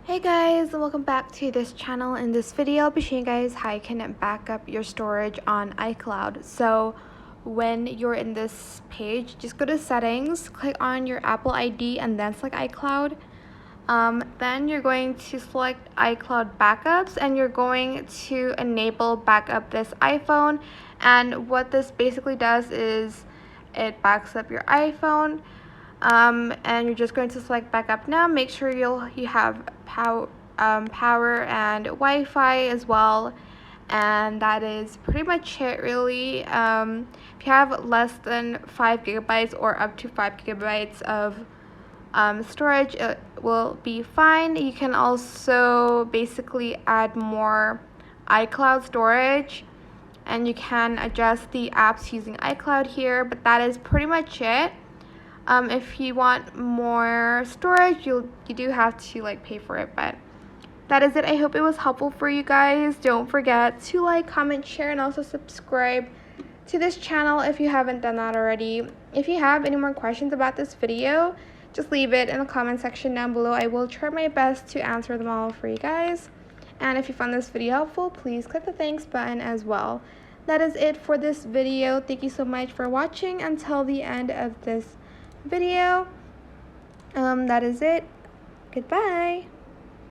Hey guys, welcome back to this channel. In this video, I'll be showing you guys how you can back up your storage on iCloud. So when you're in this page, just go to settings, click on your Apple ID and then select iCloud. Then you're going to select iCloud backups and you're going to enable backup this iPhone. And what this basically does is it backs up your iPhone. And you're just going to select backup now. Make sure you have power and Wi-Fi as well, and that is pretty much it really. If you have less than 5 gigabytes or up to 5 gigabytes of storage, it will be fine. You can also basically add more iCloud storage, and you can adjust the apps using iCloud here, but that is pretty much it. If you want more storage, you do have to pay for it, but that is it. I hope it was helpful for you guys. Don't forget to like, comment, share, and also subscribe to this channel if you haven't done that already. If you have any more questions about this video, just leave it in the comment section down below. I will try my best to answer them all for you guys. And if you found this video helpful, please click the thanks button as well. That is it for this video. Thank you so much for watching until the end of this video. That is it. Goodbye.